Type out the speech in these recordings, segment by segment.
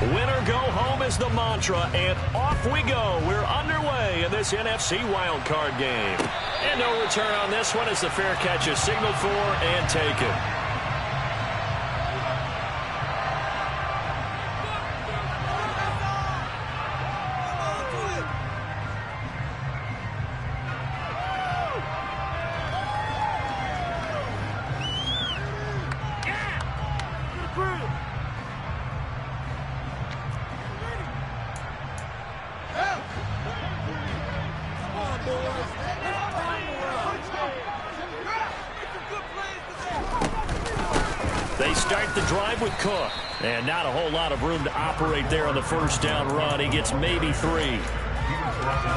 Winner go home is the mantra, and off we go. We're underway in this NFC wildcard game. And no return on this one as the fair catch is signaled for and taken. They start the drive with Cook. And not a whole lot of room to operate there on the first down run. He gets maybe 3.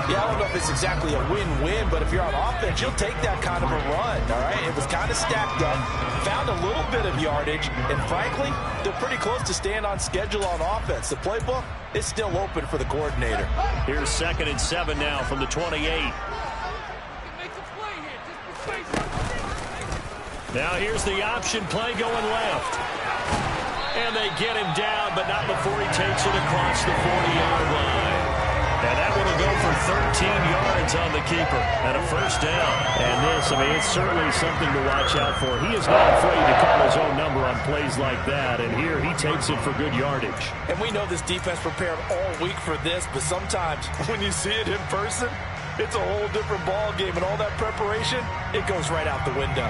Yeah, I don't know if it's exactly a win-win, but if you're on offense, you'll take that kind of a run, all right? It was kind of stacked up, found a little bit of yardage, and frankly, they're pretty close to staying on schedule on offense. The playbook is still open for the coordinator. Here's 2nd and 7 now from the 28. Now here's the option play going left. And they get him down, but not before he takes it across the 40-yard line. And that one will go for 13 yards on the keeper and a first down. And this, I mean, it's certainly something to watch out for. He is not afraid to call his own number on plays like that. And here he takes it for good yardage. And we know this defense prepared all week for this, but sometimes when you see it in person, it's a whole different ball game. And all that preparation, it goes right out the window.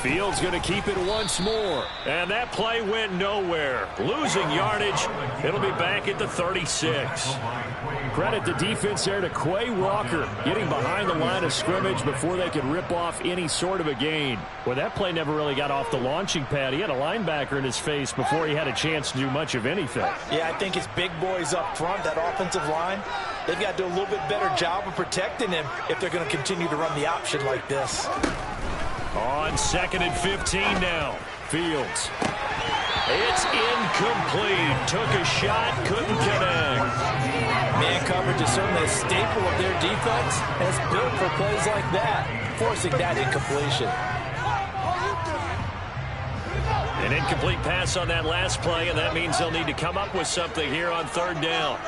Fields going to keep it once more. And that play went nowhere. Losing yardage. It'll be back at the 36. Credit the defense there to Quay Walker, getting behind the line of scrimmage before they could rip off any sort of a gain. Well, that play never really got off the launching pad. He had a linebacker in his face before he had a chance to do much of anything. Yeah, I think it's big boys up front, that offensive line. They've got to do a little bit better job of protecting him if they're going to continue to run the option like this. On 2nd and 15 now. Fields. It's incomplete. Took a shot, couldn't connect. Man coverage is certainly a staple of their defense, and it's built for plays like that, forcing that incompletion. An incomplete pass on that last play, and that means they'll need to come up with something here on 3rd down.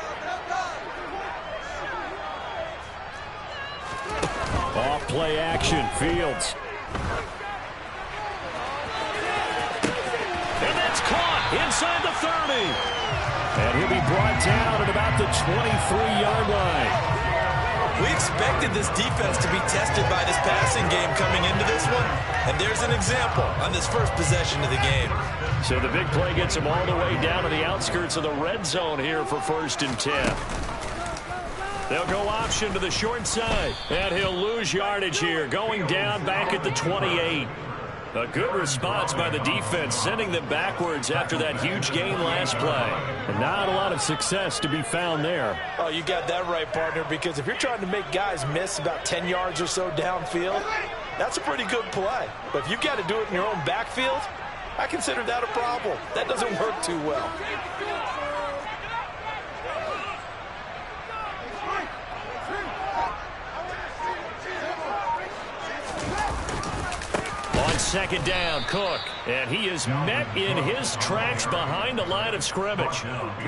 Off play action. Fields. And that's caught inside the 30. And he'll be brought down at about the 23-yard line. We expected this defense to be tested by this passing game coming into this one. And there's an example on this first possession of the game. So the big play gets him all the way down to the outskirts of the red zone here for 1st and 10. They'll go option to the short side. And he'll lose yardage here, going down back at the 28. A good response by the defense, sending them backwards after that huge gain last play. And not a lot of success to be found there. Oh, you got that right, partner, because if you're trying to make guys miss about 10 yards or so downfield, that's a pretty good play. But if you've got to do it in your own backfield, I consider that a problem. That doesn't work too well. On 2nd down, Cook. And he is met in his tracks behind the line of scrimmage.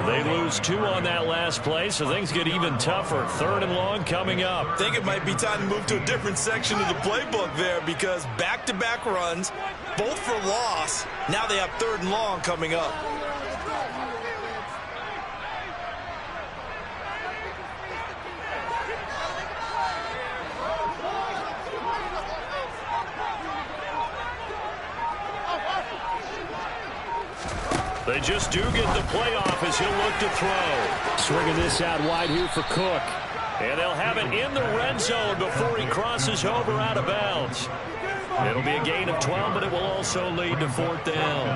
They lose 2 on that last play, so things get even tougher. 3rd and long coming up. I think it might be time to move to a different section of the playbook there, because back-to-back runs, both for loss. Now they have 3rd and long coming up. They just do get the playoff as he'll look to throw. Swinging this out wide here for Cook. And they'll have it in the red zone before he crosses over out of bounds. It'll be a gain of 12, but it will also lead to 4th down.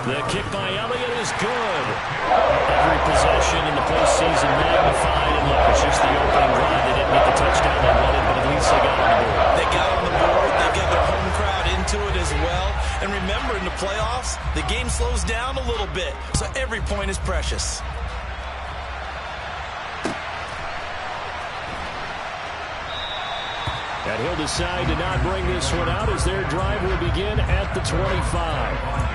The kick by Elliott is good. Every possession in the postseason magnified. And look, it's just the opening drive. They didn't get the touchdown they wanted, but at least they got on the board. They got on the board. They got their home crowd into it as well. And remember, in the playoffs, the game slows down a little bit, so every point is precious. And he'll decide to not bring this one out as their drive will begin at the 25.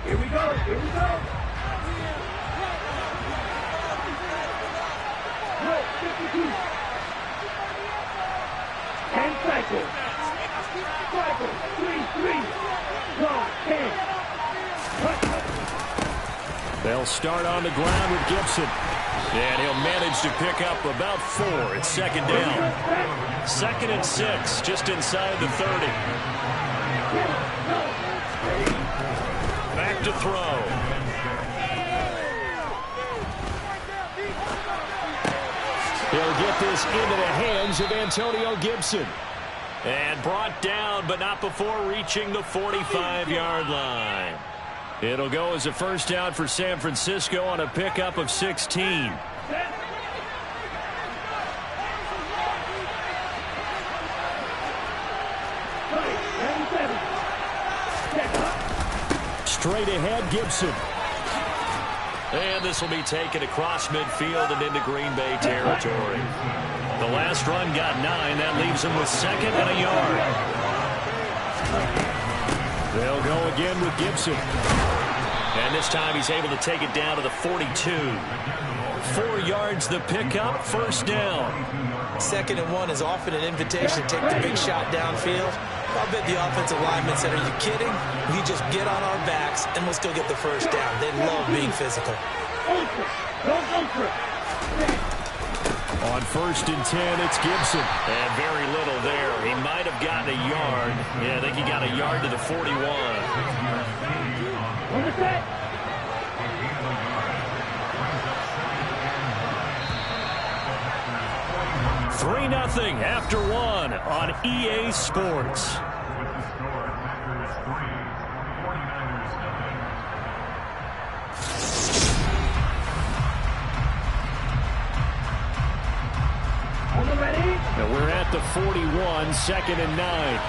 Here we go. Here we go. No, 52. 10 cycles. Cycle. 3. Go. 10. They'll start on the ground with Gibson. And he'll manage to pick up about 4. It's second down. 2nd and 6, just inside the 30. Back to throw. He'll get this into the hands of Antonio Gibson. And brought down, but not before reaching the 45-yard line. It'll go as a first down for San Francisco on a pickup of 16. Straight ahead, Gibson. And this will be taken across midfield and into Green Bay territory. The last run got 9. That leaves him with 2nd and a yard. They'll go again with Gibson. And this time he's able to take it down to the 42. 4 yards the pickup, first down. 2nd and 1 is often an invitation to take the big shot downfield. I bet the offensive linemen said, are you kidding? We just get on our backs and let's go get the first down. They love being physical. On 1st and 10, it's Gibson. And very little there. He might have gotten a yard. Yeah, I think he got a yard to the 41. 3-0 after 1 on EA Sports. And we're at the 41, 2nd and 9.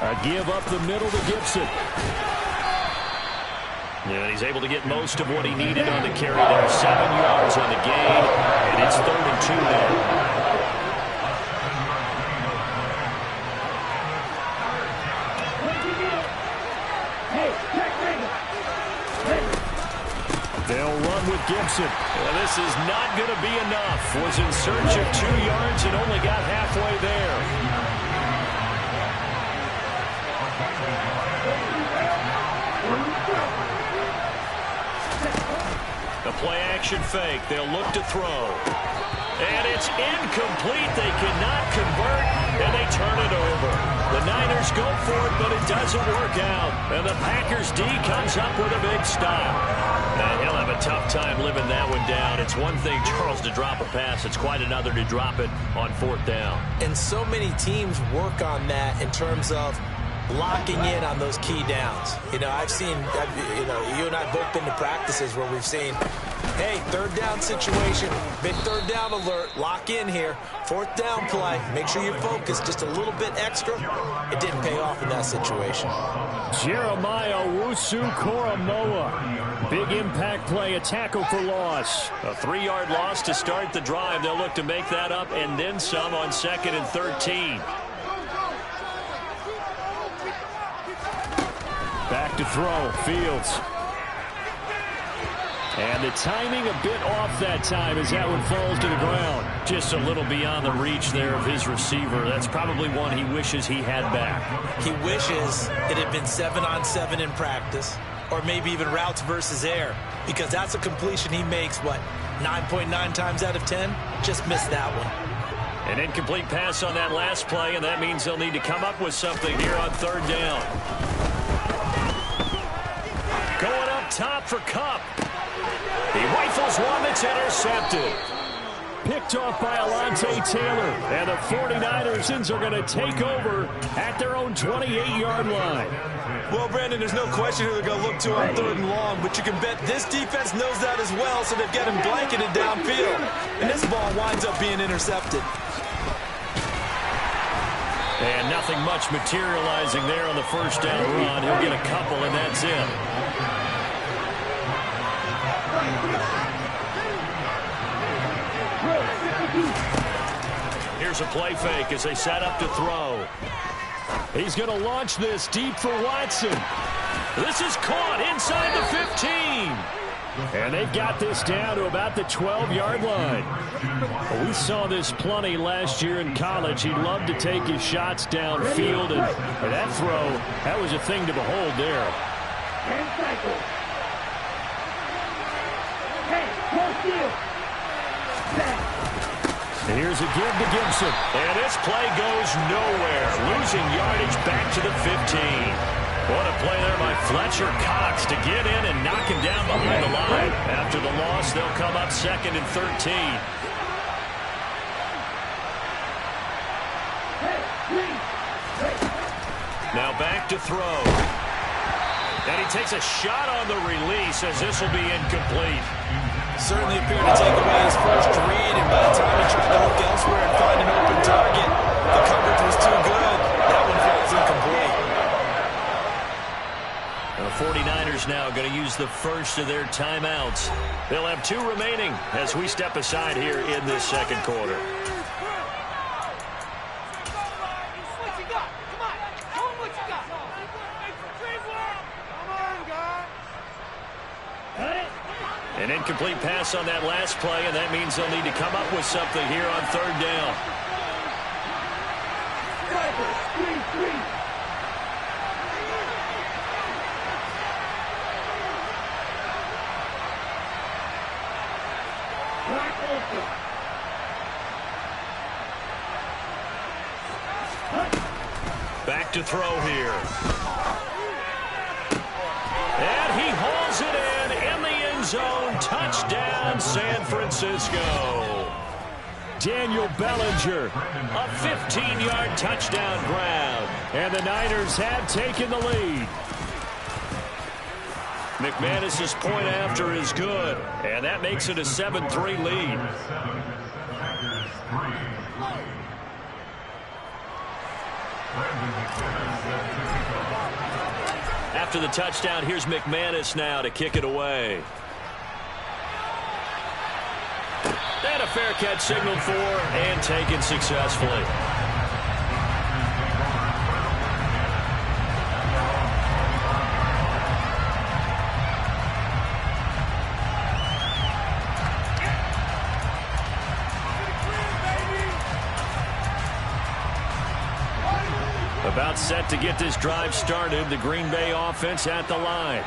A give up the middle to Gibson. Yeah, he's able to get most of what he needed on the carry there. 7 yards on the gain, and it's 3rd and 2 now. They'll run with Gibson. Well, this is not going to be enough. Was in search of 2 yards and only got halfway there. The play action fake. They'll look to throw. And it's incomplete. They cannot convert, and they turn it over. The Niners go for it, but it doesn't work out. And the Packers D comes up with a big stop. And he'll have a tough time living that one down. It's one thing, Charles, to drop a pass. It's quite another to drop it on 4th down. And so many teams work on that in terms of locking in on those key downs. You know, I've seen, you and I both been to practices where we've seen, hey, 3rd down situation, big 3rd down alert, lock in here, 4th down play, make sure you're focused just a little bit extra. It didn't pay off in that situation. Jeremiah Owusu-Koramoah. Big impact play, a tackle for loss. A 3-yard loss to start the drive. They'll look to make that up and then some on 2nd and 13. Back to throw, Fields. And the timing a bit off that time as that one falls to the ground. Just a little beyond the reach there of his receiver. That's probably one he wishes he had back. He wishes it had been 7-on-7 in practice, or maybe even routes versus air, because that's a completion he makes, 9.9 times out of 10? Just missed that one. An incomplete pass on that last play, and that means they'll need to come up with something here on 3rd down. Going up top for Kupp. He rifles one that's intercepted. Picked off by Alontae Taylor. And the 49ers are going to take over at their own 28-yard line. Well, Brandon, there's no question who they're going to look to on 3rd and long, but you can bet this defense knows that as well, so they've got him blanketed downfield. And this ball winds up being intercepted. And nothing much materializing there on the first down run. He'll get a couple, and that's it. Here's a play fake as they set up to throw. He's going to launch this deep for Watson. This is caught inside the 15. And they've got this down to about the 12-yard line. We saw this plenty last year in college. He loved to take his shots downfield, and that throw, that was a thing to behold there. 10 cycles. Hey, close deal. And here's a give to Gibson. And this play goes nowhere. Losing yardage back to the 15. What a play there by Fletcher Cox to get in and knock him down behind the line. After the loss, they'll come up 2nd and 13. Now back to throw. And he takes a shot on the release as this will be incomplete. Certainly appeared to take away his first read, and by the time he tried to look elsewhere and find an open target, the coverage was too good. That one falls incomplete. The 49ers now going to use the first of their timeouts. They'll have 2 remaining as we step aside here in this second quarter. An incomplete pass on that last play, and that means they'll need to come up with something here on 3rd down. Back to throw here. And he hauls it in the end zone. Touchdown, San Francisco. Daniel Bellinger, a 15-yard touchdown grab. And the Niners have taken the lead. McManus's point after is good, and that makes it a 7-3 lead. After the touchdown, here's McManus now to kick it away. And a fair catch signaled for and taken successfully. About set to get this drive started. The Green Bay offense at the line.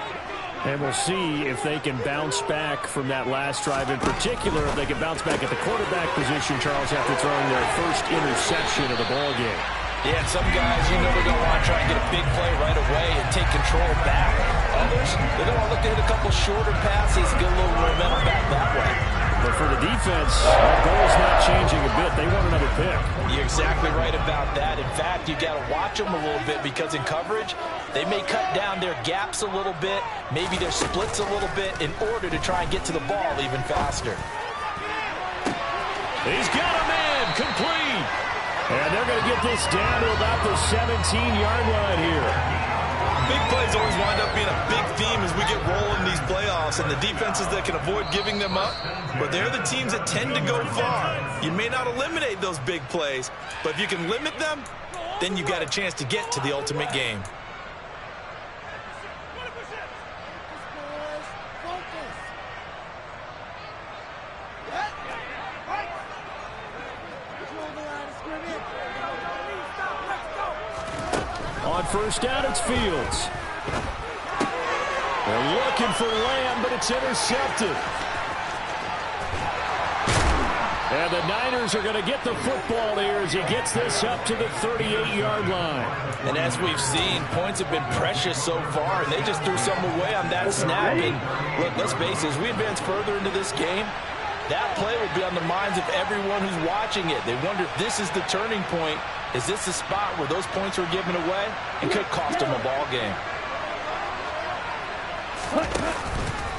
And we'll see if they can bounce back from that last drive. In particular, if they can bounce back at the quarterback position, Charles, after throwing their first interception of the ball game. Yeah, some guys, you know, they're going to want to try and get a big play right away and take control back. Others, they're going to want to look to hit a couple shorter passes, get a little momentum back that way. But for the defense, our goal is not changing a bit. They want another pick. You're exactly right about that. In fact, you got to watch them a little bit because in coverage, they may cut down their gaps a little bit, maybe their splits a little bit in order to try and get to the ball even faster. He's got him in, complete. And they're going to get this down to about the 17-yard line here. Big plays always wind up being a big theme as we get rolling these playoffs, and the defenses that can avoid giving them up, but they're the teams that tend to go far. You may not eliminate those big plays, but if you can limit them, then you've got a chance to get to the ultimate game. On first down, it's Fields. They're looking for Lamb, but it's intercepted. And the Niners are going to get the football here as he gets this up to the 38-yard line. And as we've seen, points have been precious so far, and they just threw some away on that snap. And look, let's face it, as we advance further into this game, that play will be on the minds of everyone who's watching it. They wonder if this is the turning point. Is this the spot where those points were given away? It could cost them a ball game.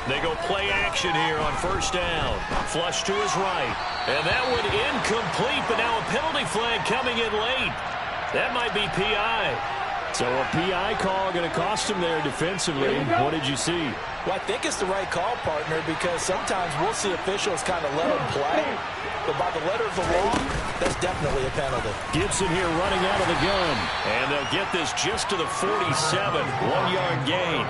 They go play action here on first down. Flush to his right. And that one incomplete, but now a penalty flag coming in late. That might be PI. So a PI call going to cost him there defensively. What did you see? Well, I think it's the right call, partner, because sometimes we'll see officials kind of let them play. But by the letter of the law, that's definitely a penalty. Gibson here running out of the gun. And they'll get this just to the 47. 1-yard gain.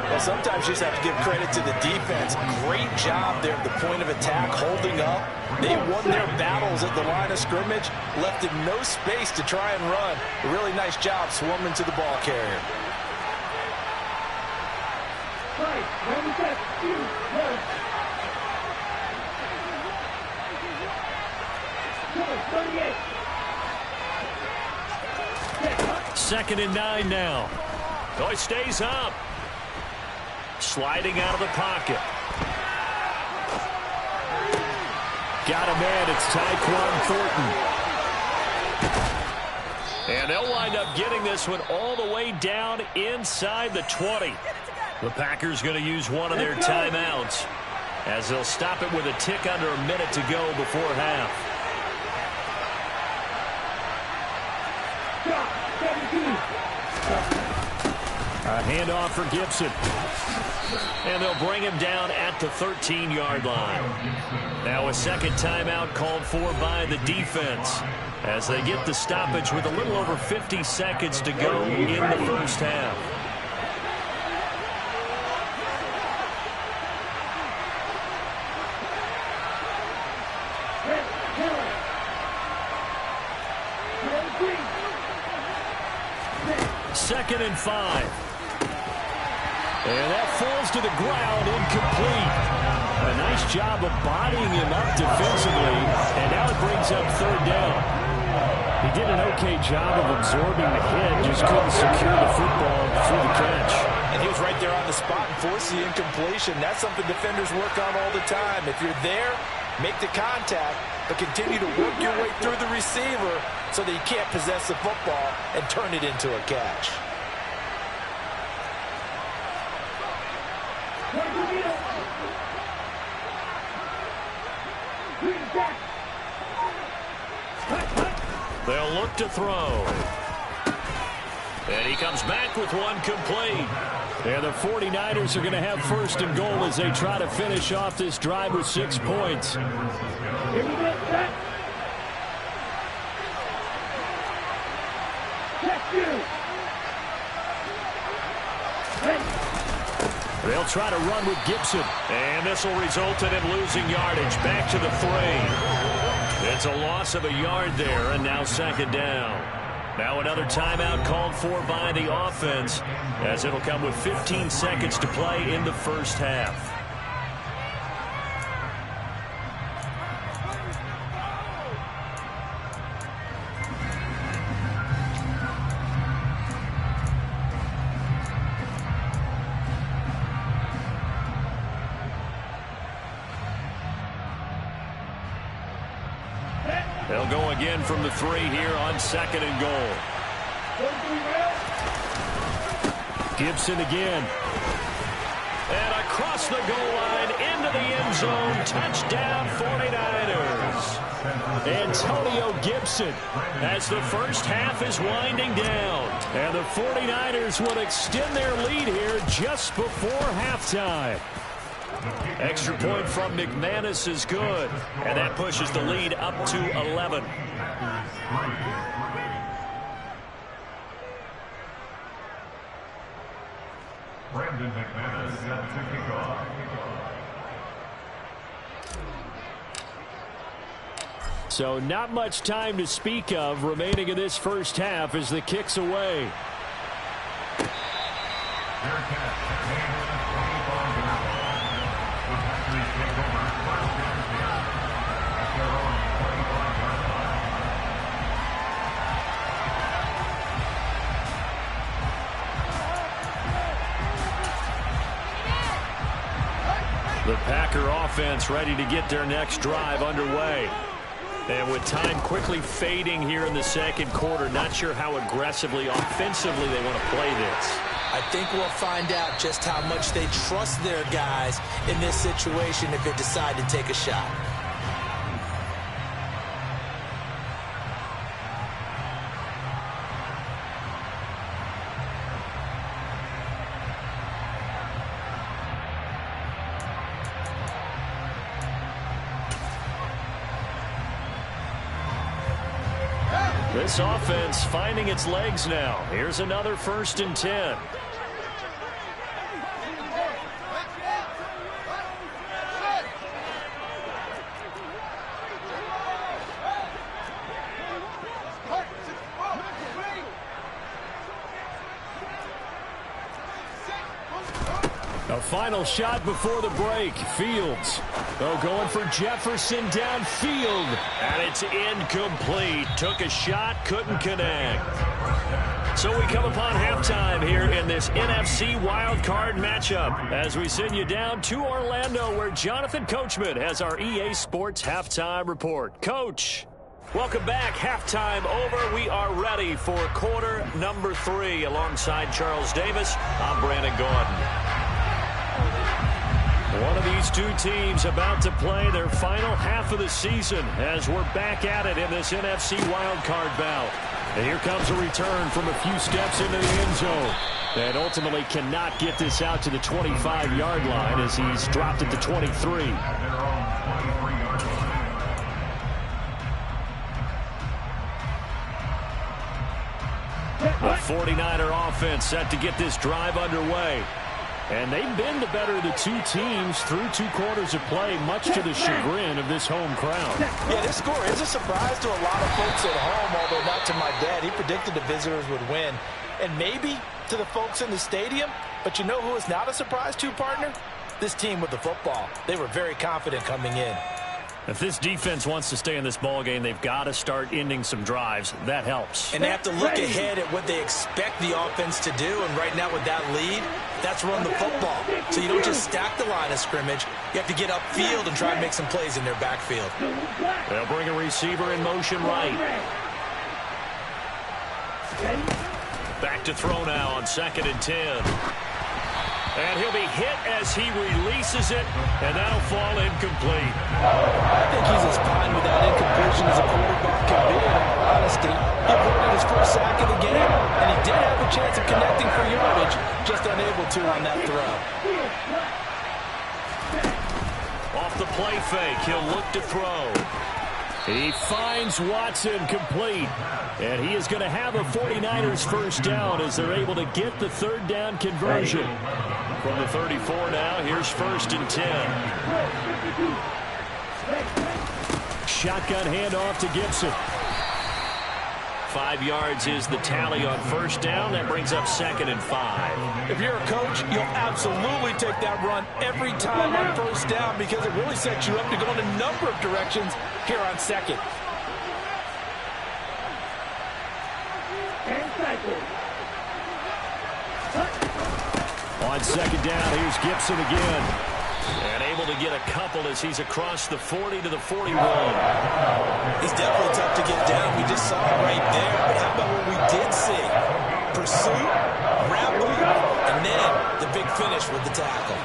Well, sometimes you just have to give credit to the defense. Great job there at the point of attack, holding up. They won their battles at the line of scrimmage, left him no space to try and run. A really nice job swarming to the ball carrier. Second and 9 now. Oh, he stays up. Sliding out of the pocket. Got a man. It's Tyquan Thornton. And they'll wind up getting this one all the way down inside the 20. The Packers going to use one of their timeouts as they'll stop it with a tick under a minute to go before half. A handoff for Gibson. And they'll bring him down at the 13-yard line. Now a second timeout called for by the defense as they get the stoppage with a little over 50 seconds to go in the first half. Second and 5. And that falls to the ground, incomplete. A nice job of bodying him up defensively, and now it brings up third down. He did an okay job of absorbing the hit, just couldn't secure the football through the catch. And he was right there on the spot and forced the incompletion. That's something defenders work on all the time. If you're there, make the contact, but continue to work your way through the receiver so that you can't possess the football and turn it into a catch. They'll look to throw. And he comes back with one complete. And the 49ers are going to have first and goal as they try to finish off this drive with 6 points. Here we go, set. Check you. They'll try to run with Gibson. And this will result in him losing yardage. Back to the 3. It's a loss of a yard there, and now second down. Now another timeout called for by the offense, as it'll come with 15 seconds to play in the first half. They'll go again from the 3 here on second and goal. Gibson again. And across the goal line into the end zone. Touchdown 49ers. Antonio Gibson as the first half is winding down. And the 49ers will extend their lead here just before halftime. Extra point from McManus is good, and that pushes the lead up to 11. Brandon McManus set to kick off. So not much time to speak of remaining in this first half as the kick's away. Packer offense ready to get their next drive underway. And with time quickly fading here in the second quarter, not sure how aggressively, offensively they want to play this. I think we'll find out just how much they trust their guys in this situation if they decide to take a shot. This offense finding its legs now. Here's another 1st and 10. A final shot before the break. Fields. Oh, going for Jefferson downfield. And it's incomplete. Took a shot, couldn't connect. So we come upon halftime here in this NFC wildcard matchup as we send you down to Orlando where Jonathan Coachman has our EA Sports halftime report. Coach, welcome back. Halftime over. We are ready for quarter number 3 alongside Charles Davis. I'm Brandon Gordon. One of these two teams about to play their final half of the season as we're back at it in this NFC wildcard bout. And here comes a return from a few steps into the end zone. And ultimately cannot get this out to the 25-yard line as he's dropped it to 23. The 49er offense set to get this drive underway. And they've been the better of the two teams through 2 quarters of play, much to the chagrin of this home crowd. Yeah, this score is a surprise to a lot of folks at home, although not to my dad. He predicted the visitors would win. And maybe to the folks in the stadium, but you know who is not a surprise to, partner? This team with the football. They were very confident coming in. If this defense wants to stay in this ballgame, they've got to start ending some drives. That helps. And they have to look ahead at what they expect the offense to do. And right now with that lead, that's run the football. So you don't just stack the line of scrimmage. You have to get upfield and try and make some plays in their backfield. They'll bring a receiver in motion right. Back to throw now on 2nd and 10. And he'll be hit as he releases it, and that'll fall incomplete. I think he's as fine with that incompletion as a quarterback can be, in all honesty. He avoided his first sack of the game, and he did have a chance of connecting for yardage, just unable to on that throw. Off the play fake, he'll look to throw. He finds Watson complete. And he is going to have a 49ers first down as they're able to get the 3rd down conversion. From the 34 now, here's 1st and 10. Shotgun handoff to Gibson. 5 yards is the tally on 1st down. That brings up 2nd and 5. If you're a coach, you'll absolutely take that run every time on 1st down because it really sets you up to go in a number of directions here on 2nd. On 2nd down, here's Gibson again. And able to get a couple as he's across the 40 to the 41. He's definitely tough to get down. We just saw it right there. But how about what we did see? Pursuit, route move, and then the big finish with the tackle.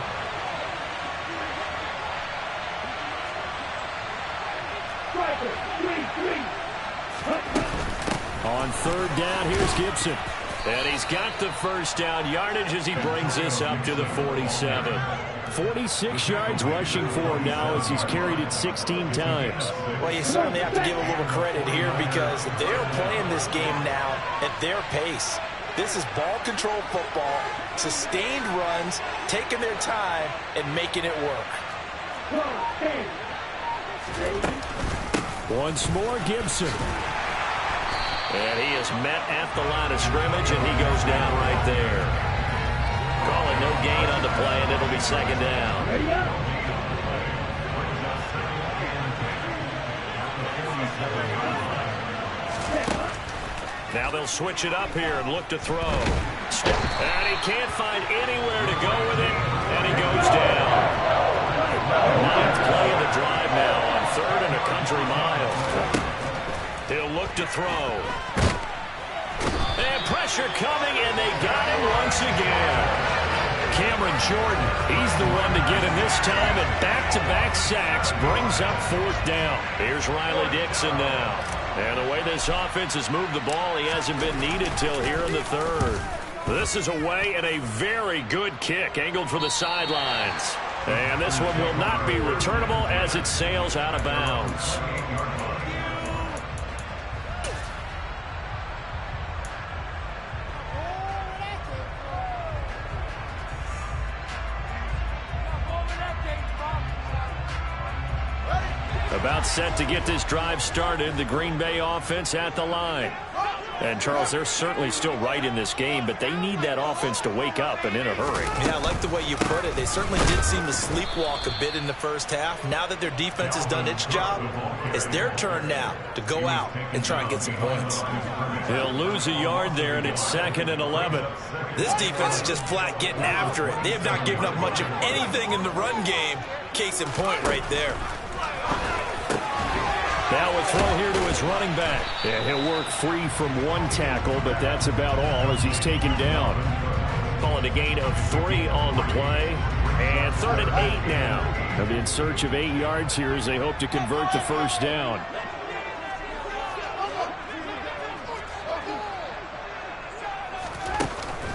On 3rd down, here's Gibson. And he's got the first down yardage as he brings this up to the 47. 46 yards rushing for him now as he's carried it 16 times. Well, you certainly have to give a little credit here because they're playing this game now at their pace. This is ball control football, sustained runs, taking their time, and making it work. Once more, Gibson. And he is met at the line of scrimmage, and he goes down right there. Call it no gain on the play, and it'll be 2nd down. Now they'll switch it up here and look to throw. And he can't find anywhere to go with it, and he goes down. Ninth play of the drive now on 3rd and a country mile. He'll look to throw. And pressure coming, and they got him once again. Cameron Jordan, he's the one to get him this time, and back-to-back sacks brings up 4th down. Here's Riley Dixon now. And the way this offense has moved the ball, he hasn't been needed till here in the 3rd. This is away and a very good kick angled for the sidelines. And this one will not be returnable as it sails out of bounds. About set to get this drive started, the Green Bay offense at the line. And, Charles, they're certainly still right in this game, but they need that offense to wake up and in a hurry. Yeah, I like the way you put it. They certainly did seem to sleepwalk a bit in the first half. Now that their defense has done its job, it's their turn now to go out and try and get some points. He'll lose a yard there, and it's 2nd and 11. This defense is just flat getting after it. They have not given up much of anything in the run game. Case in point right there. Now a throw here to his running back. Yeah, he'll work free from one tackle, but that's about all as he's taken down. Calling a gain of 3 on the play. And 3rd and 8 now. They'll be in search of 8 yards here as they hope to convert the first down.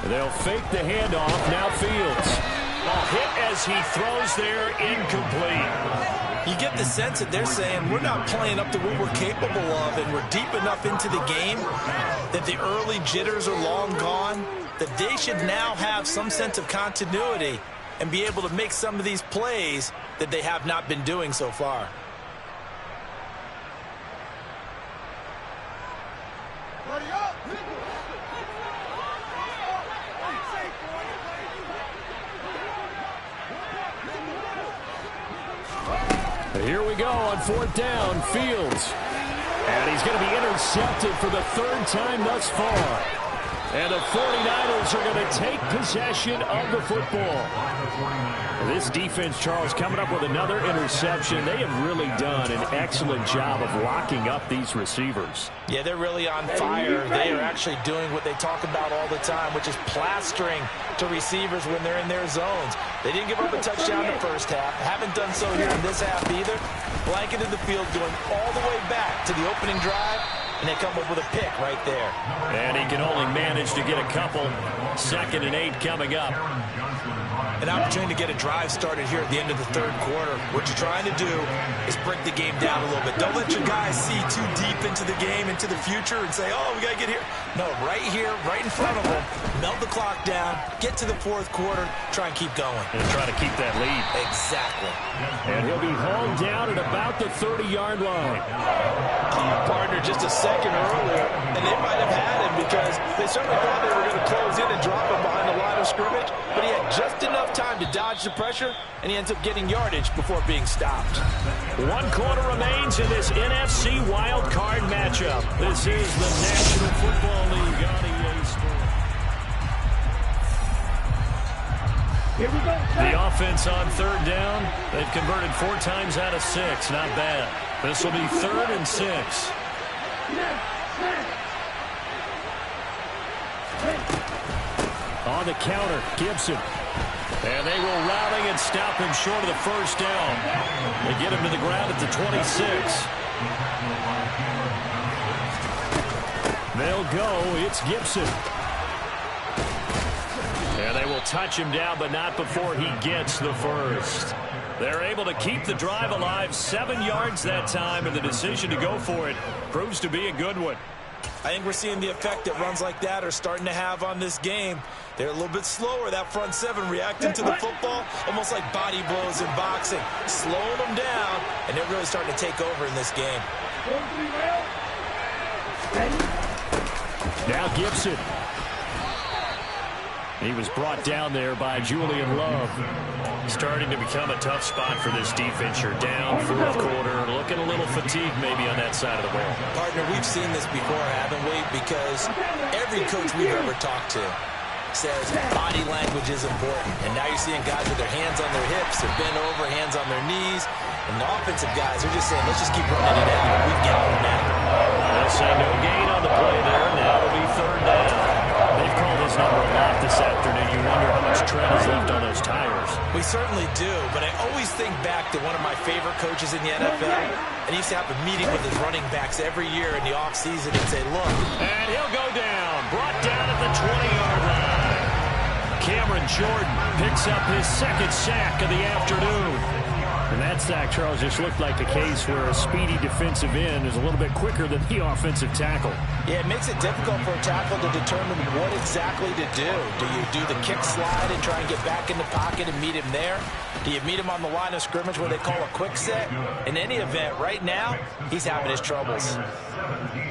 They'll fake the handoff. Now Fields. A hit as he throws there, incomplete. You get the sense that they're saying we're not playing up to what we're capable of, and we're deep enough into the game that the early jitters are long gone, that they should now have some sense of continuity and be able to make some of these plays that they have not been doing so far. Here we go on 4th down, Fields. And he's going to be intercepted for the 3rd time thus far. And the 49ers are going to take possession of the football. This defense, Charles, coming up with another interception. They have really done an excellent job of locking up these receivers. Yeah, they're really on fire. They are actually doing what they talk about all the time, which is plastering to receivers when they're in their zones. They didn't give up a touchdown in the first half. Haven't done so here in this half either. Blanketed the field, going all the way back to the opening drive, and they come up with a pick right there. And he can only manage to get a couple. 2nd and 8 coming up. An opportunity to get a drive started here at the end of the 3rd quarter. What you're trying to do is break the game down a little bit. Don't let your guys see too deep into the game, into the future, and say, oh, we got to get here. No, right here, right in front of them. Melt the clock down, get to the 4th quarter, try and keep going. And try to keep that lead. Exactly. And he'll be hauled down at about the 30-yard line. Partner just a second earlier, and they might have had him because they certainly thought they were going to close in and drop him behind the line of scrimmage, but he had just enough time to dodge the pressure, and he ends up getting yardage before being stopped. 1 quarter remains in this NFC wild card matchup. This is the National Football League on EA Sports. Here we go. The offense on 3rd down. They've converted 4 times out of 6. Not bad. This will be 3rd and 6. On the counter, Gibson. And they will routing and stop him short of the first down. They get him to the ground at the 26. They'll go. It's Gibson. And they will touch him down, but not before he gets the first. They're able to keep the drive alive, 7 yards that time, and the decision to go for it proves to be a good one. I think we're seeing the effect that runs like that are starting to have on this game. They're a little bit slower, that front 7, reacting to the football, almost like body blows in boxing, slowing them down, and they're really starting to take over in this game. Now Gibson. He was brought down there by Julian Love. Starting to become a tough spot for this defense. You're down 4th quarter, looking a little fatigued maybe on that side of the ball. Partner, we've seen this before, haven't we? Because every coach we've ever talked to says body language is important. And now you're seeing guys with their hands on their hips, they're bent over, hands on their knees. And the offensive guys are just saying, let's just keep running it out. We've got them now. They'll say no gain on the play there. Now it'll be third down. They've called his number a lot this afternoon. You wonder how much tread is left on those tires. We certainly do, but I always think back to one of my favorite coaches in the NFL. And he used to have a meeting with his running backs every year in the offseason and say, look. And he'll go down. Brought down at the 20-yard line. Cameron Jordan picks up his second sack of the afternoon. And that sack, Charles, just looked like a case where a speedy defensive end is a little bit quicker than the offensive tackle. Yeah, it makes it difficult for a tackle to determine what exactly to do. Do you do the kick slide and try and get back in the pocket and meet him there? Do you meet him on the line of scrimmage where they call a quick set? In any event, right now, he's having his troubles.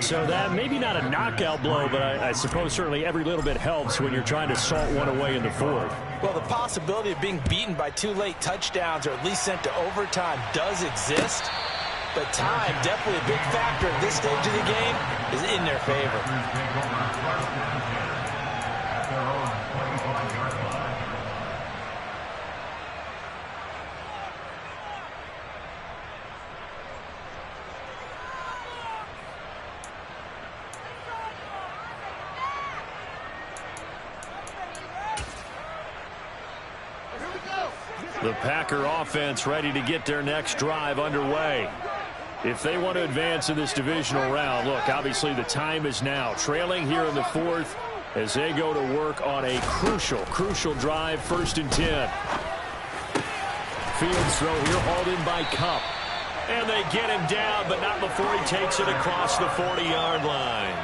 So that maybe not a knockout blow, but I suppose certainly every little bit helps when you're trying to salt one away in the fourth. Well, the possibility of being beaten by 2 late touchdowns or at least sent to overtime does exist. But time, definitely a big factor at this stage of the game, is in their favor. The Packer offense ready to get their next drive underway. If they want to advance in this divisional round, look, obviously the time is now. Trailing here in the fourth as they go to work on a crucial drive, 1st and 10. Fields throw here, hauled in by Cup. And they get him down, but not before he takes it across the 40-yard line.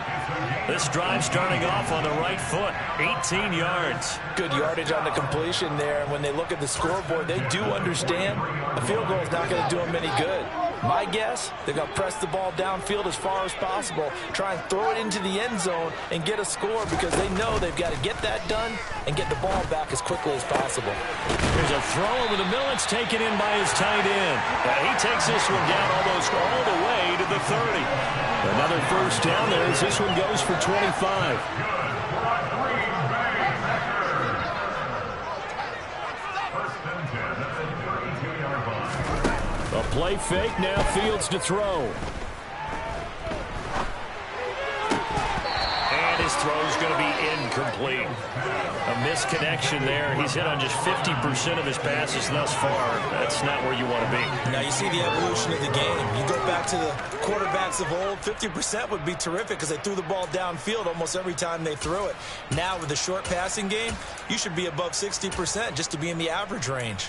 This drive starting off on the right foot, 18 yards. Good yardage on the completion there. And when they look at the scoreboard, they do understand a field goal is not going to do them any good. My guess, they're going to press the ball downfield as far as possible, try and throw it into the end zone and get a score because they know they've got to get that done and get the ball back as quickly as possible. There's a throw over the middle. It's taken in by his tight end. He takes this one down almost all the way to the 30. Another first down there as this one goes for 25. A play fake, now Fields to throw. And his throw's going to be incomplete. A misconnection there. He's hit on just 50% of his passes thus far. That's not where you want to be. Now you see the evolution of the game. You go back to the quarterbacks of old, 50% would be terrific because they threw the ball downfield almost every time they threw it. Now with the short passing game, you should be above 60% just to be in the average range.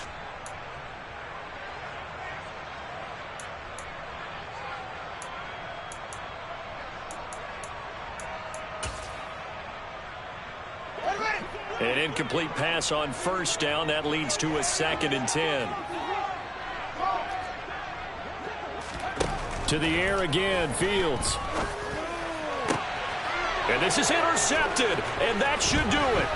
An incomplete pass on first down. That leads to a 2nd and 10. To the air again, Fields. And this is intercepted, and that should do it.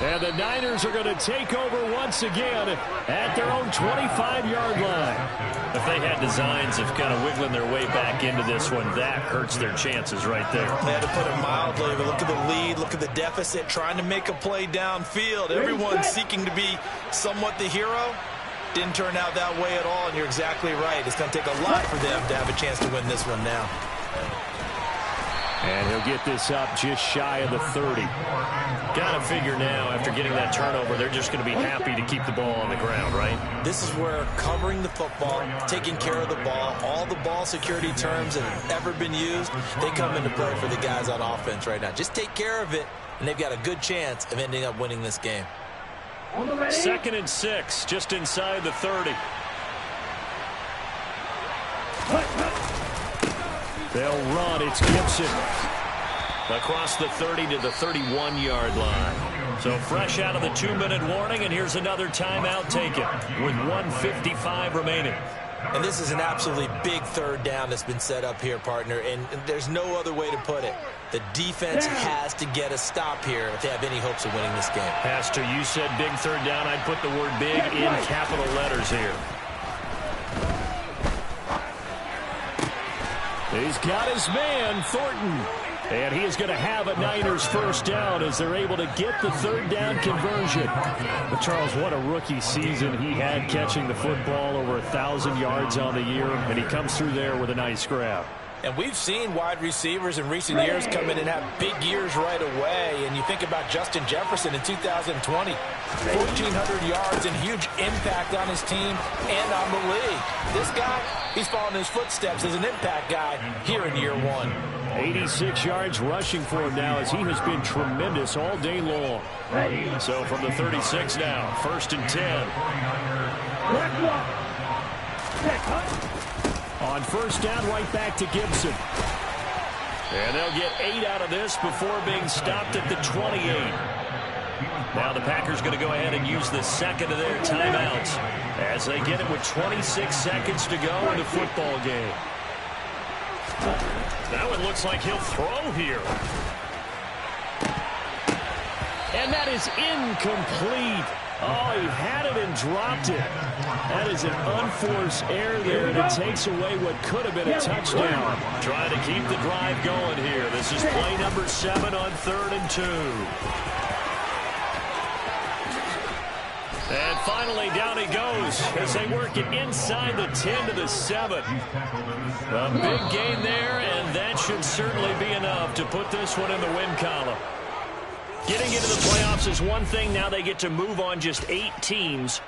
And the Niners are going to take over once again at their own 25-yard line. If they had designs of kind of wiggling their way back into this one, that hurts their chances right there. They had to put it mildly, but look at the lead, look at the deficit, trying to make a play downfield. Everyone seeking to be somewhat the hero. Didn't turn out that way at all, and you're exactly right. It's going to take a lot for them to have a chance to win this one now. And he'll get this up just shy of the 30. Got to figure now, after getting that turnover, they're just going to be happy to keep the ball on the ground, right? This is where covering the football, taking care of the ball, all the ball security terms that have ever been used, they come into play for the guys on offense right now. Just take care of it, and they've got a good chance of ending up winning this game. 2nd and 6, just inside the 30. They'll run. It's Gibson. Across the 30 to the 31-yard line. So fresh out of the 2-minute warning, and here's another timeout taken with 1:55 remaining. And this is an absolutely big third down that's been set up here, partner, and there's no other way to put it. The defense has to get a stop here if they have any hopes of winning this game. Has to. You said big third down. I'd put the word big in capital letters here. He's got his man, Thornton. And he is going to have a Niners first down as they're able to get the third down conversion. But Charles, what a rookie season he had catching the football, over 1,000 yards on the year, and he comes through there with a nice grab. And we've seen wide receivers in recent years come in and have big years right away. And you think about Justin Jefferson in 2020, 1,400 yards and huge impact on his team and on the league. This guy, he's following his footsteps as an impact guy here in year one. 86 yards rushing for him now as he has been tremendous all day long. So from the 36 now, 1st and 10. On first down, right back to Gibson. And they'll get 8 out of this before being stopped at the 28. Now the Packers going to go ahead and use the second of their timeouts as they get it with 26 seconds to go in the football game. Now it looks like he'll throw here. And that is incomplete. Oh, he had it and dropped it. That is an unforced error there, and it takes away what could have been a touchdown. Trying to keep the drive going here. This is play number 7 on 3rd and 2. And finally, down he goes as they work it inside the 10 to the 7. A big gain there, and that should certainly be enough to put this one in the win column. Getting into the playoffs is one thing. Now they get to move on just 8 teams.